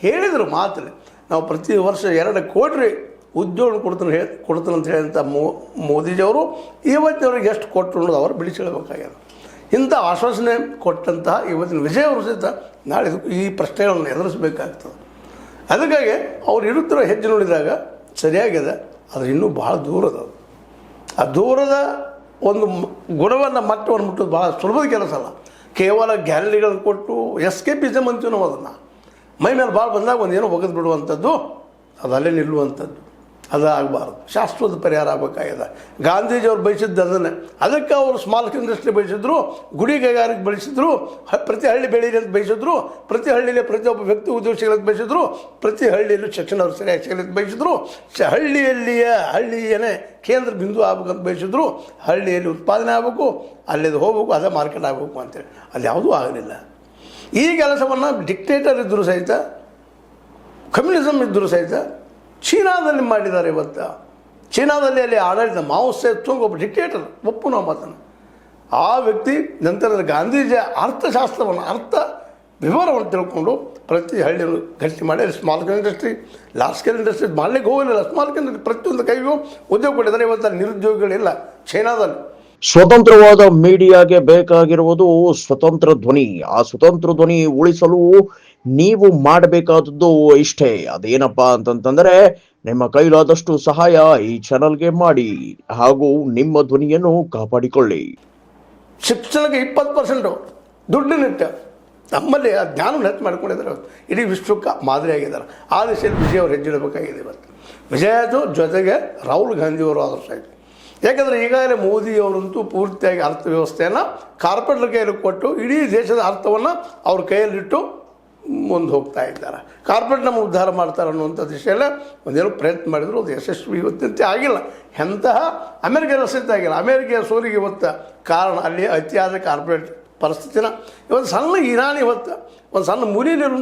ಹೇಳಿದರು ಮಾತ್ರ ನಾವು ಪ್ರತಿ ವರ್ಷ 2 ಕೋಟಿ ಉದ್ಯೋಗ ಕೊಡ್ತಾನೆ ಅಂತ ಹೇಳಿದಂಥ ಮೋದಿಜಿಯವರು ಇವತ್ತಿನವ್ರಿಗೆ ಎಷ್ಟು ಕೊಟ್ಟರು ಅನ್ನೋದು ಅವರು ಬಿಡಿಸಿ ಹೇಳಬೇಕಾಗ್ಯದ. ಇಂಥ ಆಶ್ವಾಸನೆ ಕೊಟ್ಟಂತಹ ಇವತ್ತಿನ ವಿಜಯ ಸಹಿತ ನಾಳೆ ಈ ಪ್ರಶ್ನೆಗಳನ್ನು ಎದುರಿಸಬೇಕಾಗ್ತದೆ. ಅದಕ್ಕಾಗಿ ಅವ್ರು ಇರುತ್ತಿರೋ ಹೆಜ್ಜೆ ನೋಡಿದಾಗ ಸರಿಯಾಗಿದೆ, ಆದರೆ ಇನ್ನೂ ಭಾಳ ದೂರದ ಆ ದೂರದ ಒಂದು ಗುಣವನ್ನು ಮಟ್ಟವನ್ನು ಮುಟ್ಟೋದು ಭಾಳ ಸುಲಭದ ಕೆಲಸ ಅಲ್ಲ. ಕೇವಲ ಗ್ಯಾಲರಿಗಳನ್ನು ಕೊಟ್ಟು ಎಸ್ಕೇಪಿಸಮ್ ಅಂತೀವಿ ನಾವು ಅದನ್ನು. ಮೈ ಮೇಲೆ ಭಾಳ ಬಂದಾಗ ಒಂದೇನೋ ಒಗೆದು ಬಿಡುವಂಥದ್ದು, ಅದು ಅಲ್ಲೇ ನಿಲ್ಲುವಂಥದ್ದು, ಅದು ಆಗಬಾರ್ದು. ಶಾಶ್ವತ ಪರಿಹಾರ ಆಗಬೇಕಾಗಿದೆ. ಗಾಂಧೀಜಿಯವ್ರು ಬಯಸಿದ್ದು ಅದನ್ನೇ. ಅದಕ್ಕೆ ಅವರು ಸ್ಮಾಲ್ ಇಂಡಸ್ಟ್ರಿ ಬಯಸಿದ್ರು, ಗುಡಿ ಕೈಗಾರಿಕೆ ಬೆಳೆಸಿದ್ರು, ಪ್ರತಿ ಹಳ್ಳಿ ಬೆಳೀಲಿ ಅಂತ ಬಯಸಿದ್ರು, ಪ್ರತಿ ಹಳ್ಳಿಯಲ್ಲಿ ಪ್ರತಿಯೊಬ್ಬ ವ್ಯಕ್ತಿ ಉದ್ಯೋಗ ಸಿಗಲಿಕ್ಕೆ ಬಯಸಿದ್ರು, ಪ್ರತಿ ಹಳ್ಳಿಯಲ್ಲೂ ಶಿಕ್ಷಣ ಅವ್ರು ಸರಿಯಾಗಿ ಸಿಗಲಿಕ್ಕೆ ಬಯಸಿದ್ರು, ಹಳ್ಳಿಯೇ ಕೇಂದ್ರ ಬಿಂದು ಆಗ್ಬೇಕಂತ ಬಯಸಿದ್ರು, ಹಳ್ಳಿಯಲ್ಲಿ ಉತ್ಪಾದನೆ ಆಗಬೇಕು, ಅಲ್ಲಿದು ಹೋಗ್ಬೇಕು, ಅದೇ ಮಾರ್ಕೆಟ್ ಆಗಬೇಕು ಅಂತೇಳಿ. ಅದು ಯಾವುದೂ ಆಗಲಿಲ್ಲ. ಈ ಕೆಲಸವನ್ನು ಡಿಕ್ಟೇಟರ್ ಇದ್ದರೂ ಸಹಿತ, ಕಮ್ಯುನಿಸಮ್ ಇದ್ದರೂ ಸಹಿತ ಚೀನಾದಲ್ಲಿ ಮಾಡಿದ್ದಾರೆ. ಇವತ್ತು ಚೀನಾದಲ್ಲಿ ಅಲ್ಲಿ ಆಡಳಿತ ಮಾವೋ ಸೆ ತುಂಗ್ ಒಬ್ಬ ಡಿಕ್ಟೇಟರ್, ಒಪ್ಪು ನಾವು ಮಾತನ್ನು. ಆ ವ್ಯಕ್ತಿ ನಂತರದ ಗಾಂಧೀಜಿಯ ಅರ್ಥ ವಿವರವನ್ನು ತಿಳ್ಕೊಂಡು ಪ್ರತಿ ಹಳ್ಳಿಯನ್ನು ಗಟ್ಟಿ ಮಾಡಿ ಅಲ್ಲಿ small scale industry, large scale industry ಮಾಡಲಿಕ್ಕೆ ಹೋಗಲಿಲ್ಲ. ಸ್ಮಾಲ್ ಸ್ಕೇಲ್ ಇಂಡಸ್ಟ್ರಿ ಪ್ರತಿಯೊಂದು ಕೈಗೂ ಉದ್ಯೋಗ ಕೊಟ್ಟಿದ್ದಾರೆ. ಇವತ್ತು ನಿರುದ್ಯೋಗಿಗಳಿಲ್ಲ ಚೈನಾದಲ್ಲಿ. ಸ್ವತಂತ್ರವಾದ ಮೀಡಿಯಾಗೆ ಬೇಕಾಗಿರುವುದು ಸ್ವತಂತ್ರ ಧ್ವನಿ. ಆ ಸ್ವತಂತ್ರ ಧ್ವನಿ ಉಳಿಸಲು ನೀವು ಮಾಡಬೇಕಾದದ್ದು ಇಷ್ಟೇ. ಅದೇನಪ್ಪಾ ಅಂತಂತಂದ್ರೆ ನಿಮ್ಮ ಕೈಲಾದಷ್ಟು ಸಹಾಯ ಈ ಚಾನಲ್ಗೆ ಮಾಡಿ ಹಾಗೂ ನಿಮ್ಮ ಧ್ವನಿಯನ್ನು ಕಾಪಾಡಿಕೊಳ್ಳಿ. ಶಿಕ್ಷಣಕ್ಕೆ 20% ದುಡ್ಡಿನಿಟ್ಟ ನಮ್ಮಲ್ಲಿ ಆ ಜ್ಞಾನವನ್ನು ಹೆಚ್ಚು ಮಾಡ್ಕೊಂಡಿದ್ದಾರೆ. ಇಡೀ ವಿಶ್ವಕ್ಕೆ ಮಾದರಿಯಾಗಿದ್ದಾರೆ. ಆ ದಿಶೆಯಲ್ಲಿ ವಿಜಯ್ ಅವರು ಹೆಜ್ಜೆ ಇಡಬೇಕಾಗಿದೆ. ಇವತ್ತು ವಿಜಯದ ಜೊತೆಗೆ ರಾಹುಲ್ ಗಾಂಧಿಯವರು ಆದರ್ಶ ಆಯಿತು. ಯಾಕಂದರೆ ಈಗಾಗಲೇ ಮೋದಿಯವರಂತೂ ಪೂರ್ತಿಯಾಗಿ ಅರ್ಥವ್ಯವಸ್ಥೆಯನ್ನು ಕಾರ್ಪೊರೇಟ್ರ ಕೈಯಲ್ಲಿ ಕೊಟ್ಟು ಇಡೀ ದೇಶದ ಅರ್ಥವನ್ನು ಅವ್ರ ಕೈಯಲ್ಲಿಟ್ಟು ಮುಂದೆ ಹೋಗ್ತಾ ಇದ್ದಾರೆ. ಕಾರ್ಪೊರೇಟ್ ನಮ್ಮ ಉದ್ಧಾರ ಮಾಡ್ತಾರೆ ಅನ್ನುವಂಥ ದಿಶೆಯಲ್ಲೇ ಒಂದೇನೋ ಪ್ರಯತ್ನ ಮಾಡಿದ್ರು, ಅದು ಯಶಸ್ವಿ ಇವತ್ತಂತೆ ಆಗಿಲ್ಲ. ಎಂತಹ ಅಮೆರಿಕ ರಸಿತ ಆಗಿಲ್ಲ. ಅಮೆರಿಕೆಯ ಸೋಲಿಗೆ ಇವತ್ತು ಕಾರಣ ಅಲ್ಲಿ ಅತಿಯಾದ ಕಾರ್ಪೊರೇಟ್ ಪರಿಸ್ಥಿತಿನ. ಇವತ್ತು ಸಣ್ಣ ಇರಾನ್ ಇವತ್ತು ಒಂದು ಸಣ್ಣ ಮೂಲೆಯಲ್ಲಿರುವಂಥ